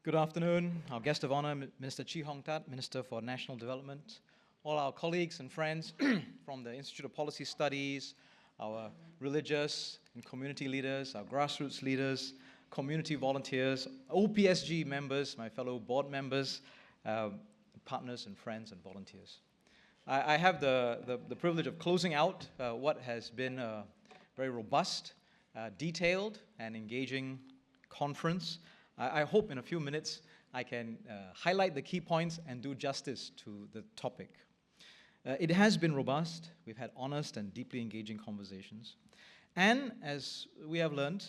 Good afternoon. Our guest of honor, Minister Chee Hong Tat, Minister for National Development, all our colleagues and friends from the Institute of Policy Studies, our religious and community leaders, our grassroots leaders, community volunteers, OPSG members, my fellow board members, partners and friends and volunteers. I have the privilege of closing out what has been a very robust, detailed, and engaging conference. I hope in a few minutes I can highlight the key points and do justice to the topic. It has been robust. We've had honest and deeply engaging conversations. And as we have learned,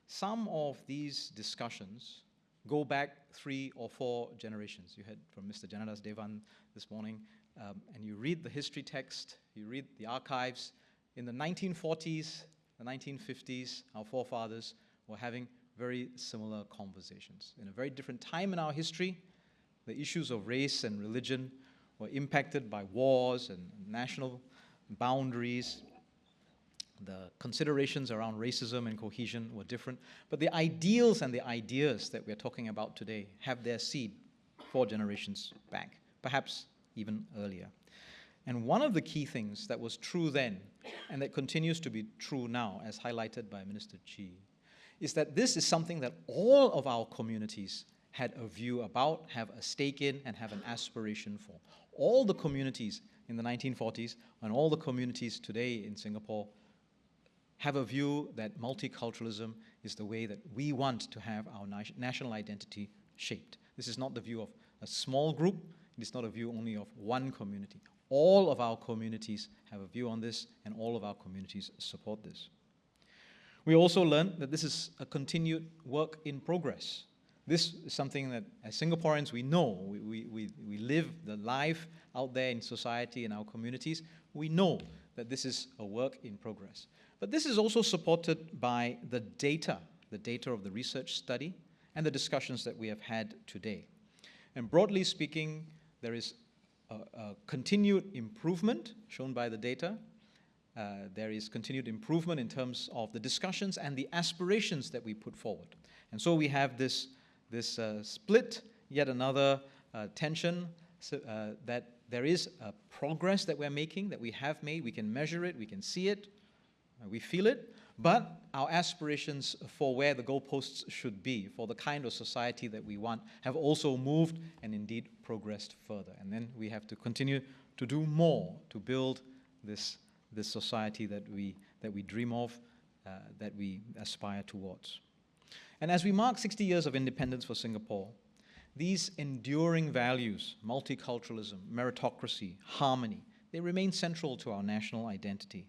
some of these discussions go back 3 or 4 generations. You heard from Mr. Janadas Devan this morning, and you read the history text, you read the archives. In the 1940s, the 1950s, our forefathers were having very similar conversations. In a very different time in our history, the issues of race and religion were impacted by wars and national boundaries. The considerations around racism and cohesion were different. But the ideals and the ideas that we're talking about today have their seed 4 generations back, perhaps even earlier. And one of the key things that was true then, and that continues to be true now, as highlighted by Minister Chee, is that this is something that all of our communities had a view about, have a stake in, and have an aspiration for. All the communities in the 1940s and all the communities today in Singapore have a view that multiculturalism is the way that we want to have our national identity shaped. This is not the view of a small group. It is not a view only of one community. All of our communities have a view on this, and all of our communities support this. We also learned that this is a continued work in progress. This is something that, as Singaporeans, we know. We live the life out there in society, in our communities. We know that this is a work in progress. But this is also supported by the data of the research study, and the discussions that we have had today. And broadly speaking, there is a continued improvement shown by the data. There is continued improvement in terms of the discussions and the aspirations that we put forward. And so we have this split, yet another tension, that there is a progress that we're making, that we have made. We can measure it, we can see it, we feel it, but our aspirations for where the goalposts should be, for the kind of society that we want, have also moved and indeed progressed further. And then we have to continue to do more to build this society that we dream of, that we aspire towards. And as we mark 60 years of independence for Singapore, these enduring values, multiculturalism, meritocracy, harmony, they remain central to our national identity.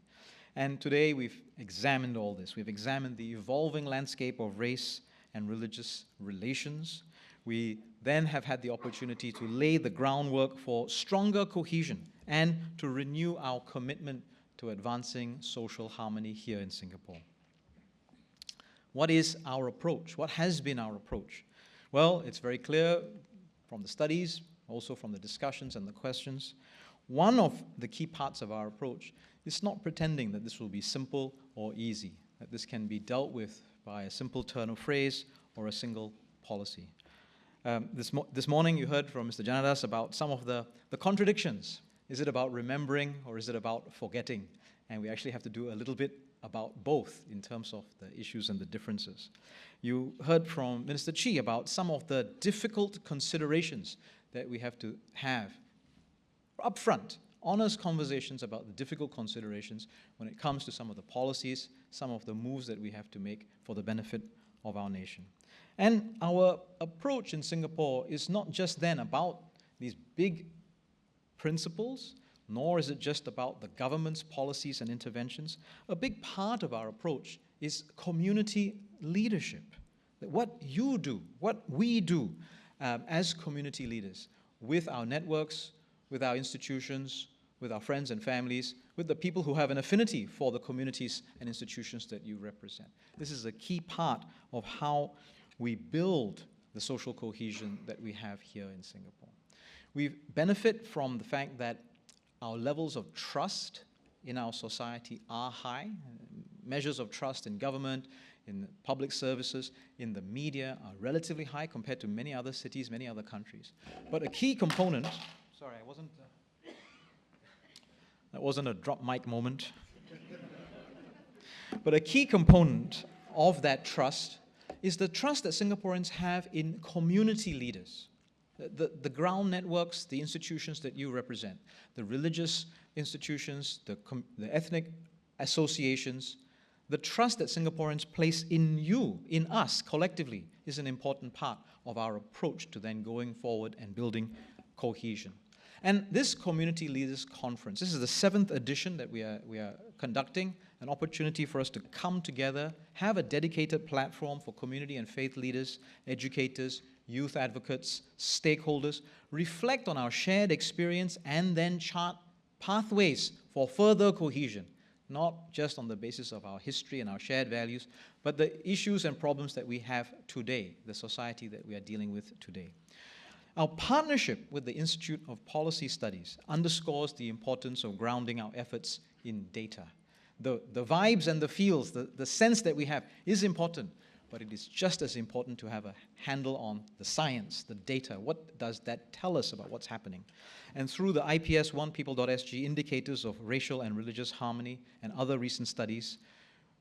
And today we've examined all this. We've examined the evolving landscape of race and religious relations. We then have had the opportunity to lay the groundwork for stronger cohesion and to renew our commitment to advancing social harmony here in Singapore. What is our approach? What has been our approach? Well, it's very clear from the studies, also from the discussions and the questions. One of the key parts of our approach is not pretending that this will be simple or easy, that this can be dealt with by a simple turn of phrase or a single policy. This morning you heard from Mr. Janadas about some of the contradictions. Is it about remembering or is it about forgetting? And we actually have to do a little bit about both in terms of the issues and the differences. You heard from Minister Chee about some of the difficult considerations that we have to have upfront, honest conversations about the difficult considerations when it comes to some of the policies, some of the moves that we have to make for the benefit of our nation. And our approach in Singapore is not just then about these big principles, nor is it just about the government's policies and interventions. A big part of our approach is community leadership. That what you do, what we do as community leaders with our networks, with our institutions, with our friends and families, with the people who have an affinity for the communities and institutions that you represent. This is a key part of how we build the social cohesion that we have here in Singapore. We benefit from the fact that our levels of trust in our society are high. Measures of trust in government, in public services, in the media are relatively high compared to many other cities, many other countries. But a key component, sorry, that wasn't a drop mic moment. But a key component of that trust is the trust that Singaporeans have in community leaders, the ground networks, the institutions that you represent, the religious institutions, the ethnic associations. The trust that Singaporeans place in you, in us, collectively, is an important part of our approach to then going forward and building cohesion. And this Community Leaders Conference, this is the 7th edition that we are conducting, an opportunity for us to come together, have a dedicated platform for community and faith leaders, educators, youth advocates, stakeholders, reflect on our shared experience and then chart pathways for further cohesion, not just on the basis of our history and our shared values, but the issues and problems that we have today, the society that we are dealing with today. Our partnership with the Institute of Policy Studies underscores the importance of grounding our efforts in data. The vibes and the feels, the sense that we have is important, but it is just as important to have a handle on the science, the data. What does that tell us about what's happening? And through the IPS OnePeople.sg indicators of racial and religious harmony and other recent studies,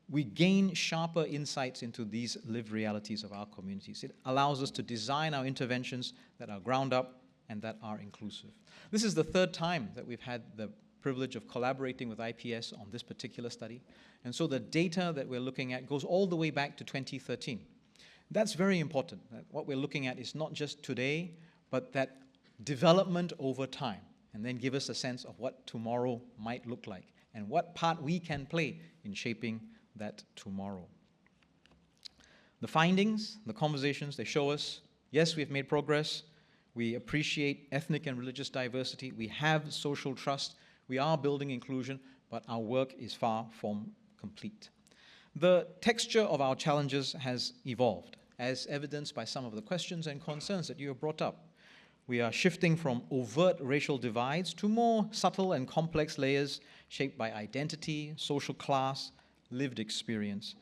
we gain sharper insights into these lived realities of our communities. It allows us to design our interventions that are ground up and that are inclusive. This is the 3rd time that we've had the privilege of collaborating with IPS on this particular study. And so the data that we're looking at goes all the way back to 2013. That's very important. What we're looking at is not just today, but that development over time, and then give us a sense of what tomorrow might look like and what part we can play in shaping that tomorrow. The findings, the conversations, they show us, yes, we've made progress. We appreciate ethnic and religious diversity. We have social trust. We are building inclusion, but our work is far from complete. The texture of our challenges has evolved, as evidenced by some of the questions and concerns that you have brought up. We are shifting from overt racial divides to more subtle and complex layers shaped by identity, social class, lived experience.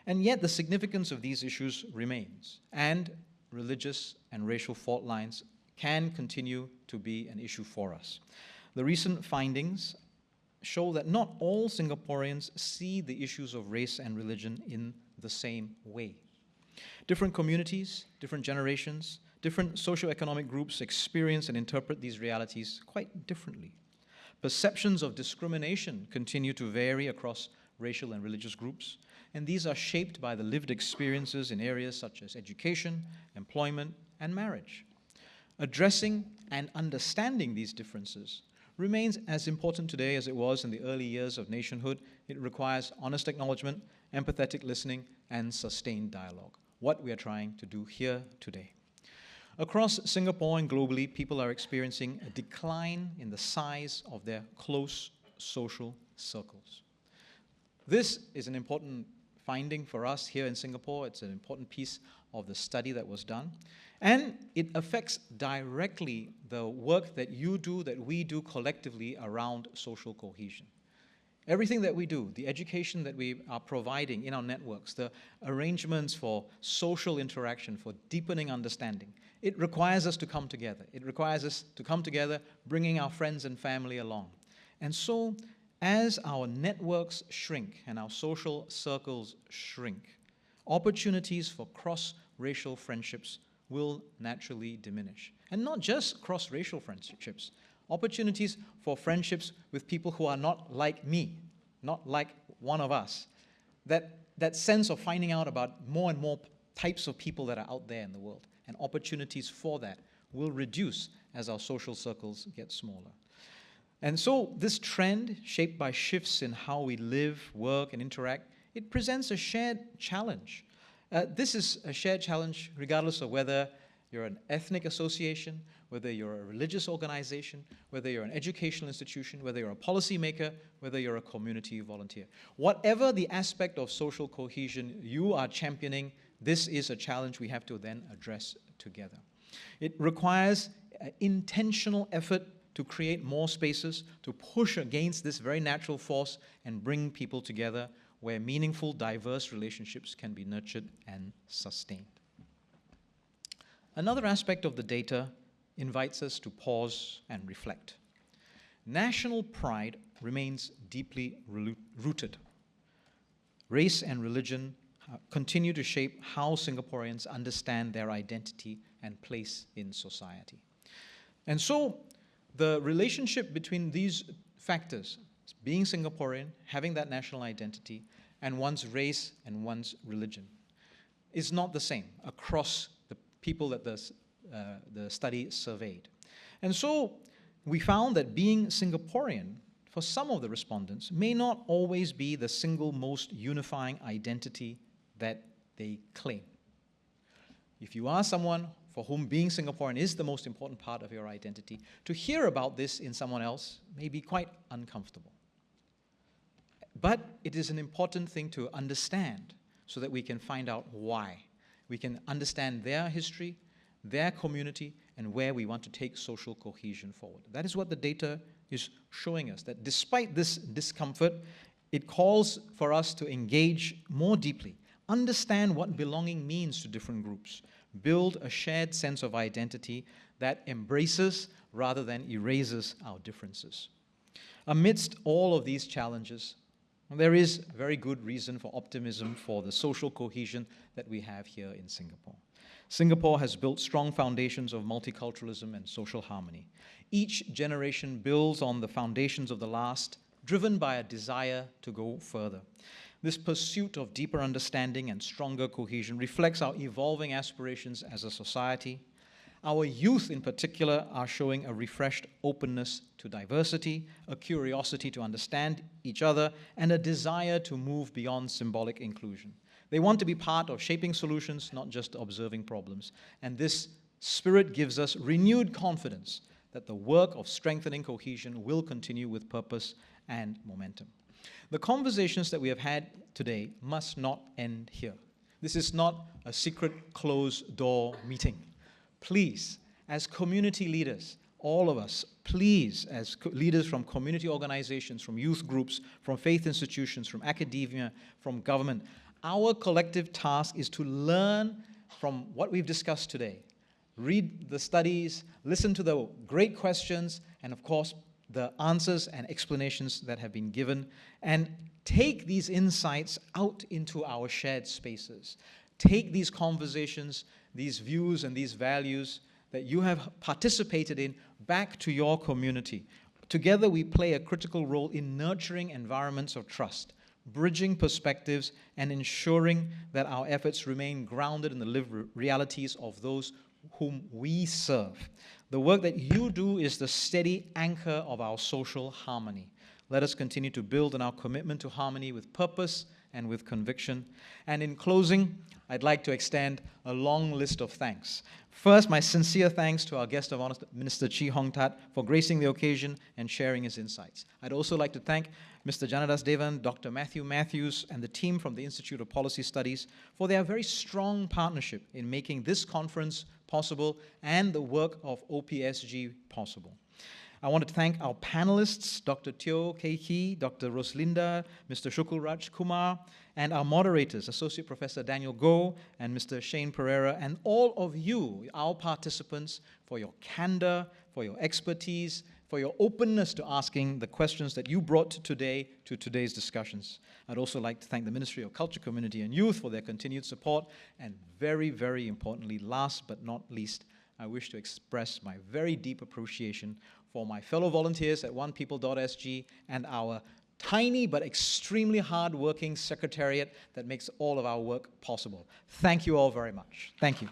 And yet the significance of these issues remains, and religious and racial fault lines can continue to be an issue for us. The recent findings show that not all Singaporeans see the issues of race and religion in the same way. Different communities, different generations, different socioeconomic groups experience and interpret these realities quite differently. Perceptions of discrimination continue to vary across racial and religious groups, and these are shaped by the lived experiences in areas such as education, employment, and marriage. Addressing and understanding these differences remains as important today as it was in the early years of nationhood. It requires honest acknowledgement, empathetic listening, and sustained dialogue, what we are trying to do here today. Across Singapore and globally, people are experiencing a decline in the size of their close social circles. This is an important finding for us here in Singapore. It's an important piece of the study that was done. And it affects directly the work that you do, that we do collectively around social cohesion. Everything that we do, the education that we are providing in our networks, the arrangements for social interaction, for deepening understanding, it requires us to come together. It requires us to come together, bringing our friends and family along. And so, as our networks shrink and our social circles shrink, opportunities for cross-racial friendships will naturally diminish. And not just cross-racial friendships, opportunities for friendships with people who are not like me, not like one of us. That sense of finding out about more and more types of people that are out there in the world, and opportunities for that will reduce as our social circles get smaller. And so this trend, shaped by shifts in how we live, work, and interact, it presents a shared challenge. This is a shared challenge regardless of whether you're an ethnic association, whether you're a religious organization, whether you're an educational institution, whether you're a policymaker, whether you're a community volunteer. Whatever the aspect of social cohesion you are championing, this is a challenge we have to then address together. It requires intentional effort to create more spaces, to push against this very natural force and bring people together where meaningful, diverse relationships can be nurtured and sustained. Another aspect of the data invites us to pause and reflect. National pride remains deeply rooted. Race and religion continue to shape how Singaporeans understand their identity and place in society. And so, the relationship between these factors, being Singaporean, having that national identity, and one's race and one's religion, is not the same across the people that the study surveyed. And so, we found that being Singaporean, for some of the respondents, may not always be the single most unifying identity that they claim. If you are someone for whom being Singaporean is the most important part of your identity, to hear about this in someone else may be quite uncomfortable. But it is an important thing to understand so that we can find out why. We can understand their history, their community, and where we want to take social cohesion forward. That is what the data is showing us, that despite this discomfort, it calls for us to engage more deeply, understand what belonging means to different groups, build a shared sense of identity that embraces rather than erases our differences. Amidst all of these challenges, there is very good reason for optimism for the social cohesion that we have here in Singapore. Singapore has built strong foundations of multiculturalism and social harmony. Each generation builds on the foundations of the last, driven by a desire to go further. This pursuit of deeper understanding and stronger cohesion reflects our evolving aspirations as a society. Our youth in particular are showing a refreshed openness to diversity, a curiosity to understand each other, and a desire to move beyond symbolic inclusion. They want to be part of shaping solutions, not just observing problems. And this spirit gives us renewed confidence that the work of strengthening cohesion will continue with purpose and momentum. The conversations that we have had today must not end here. This is not a secret closed-door meeting. Please, as community leaders, all of us, please, as leaders from community organizations, from youth groups, from faith institutions, from academia, from government, our collective task is to learn from what we've discussed today. Read the studies, listen to the great questions, and of course, the answers and explanations that have been given, and take these insights out into our shared spaces. Take these conversations, these views and these values that you have participated in back to your community. Together we play a critical role in nurturing environments of trust, bridging perspectives, and ensuring that our efforts remain grounded in the lived realities of those whom we serve. The work that you do is the steady anchor of our social harmony. Let us continue to build on our commitment to harmony with purpose and with conviction. And in closing, I'd like to extend a long list of thanks. First, my sincere thanks to our guest of honor, Minister Chee Hong Tat, for gracing the occasion and sharing his insights. I'd also like to thank Mr. Janadas Devan, Dr. Matthew Matthews, and the team from the Institute of Policy Studies for their very strong partnership in making this conference possible and the work of OPSG possible. I want to thank our panelists, Dr. Teo Kei Kee, Dr. Roslinda, Mr. Shukul Raj Kumar, and our moderators, Associate Professor Daniel Goh and Mr. Shane Pereira, and all of you, our participants, for your candor, for your expertise, for your openness to asking the questions that you brought today to today's discussions. I'd also like to thank the Ministry of Culture, Community and Youth for their continued support, and very, very importantly, last but not least, I wish to express my very deep appreciation for my fellow volunteers at OnePeople.sg and our tiny but extremely hard-working secretariat that makes all of our work possible. Thank you all very much. Thank you.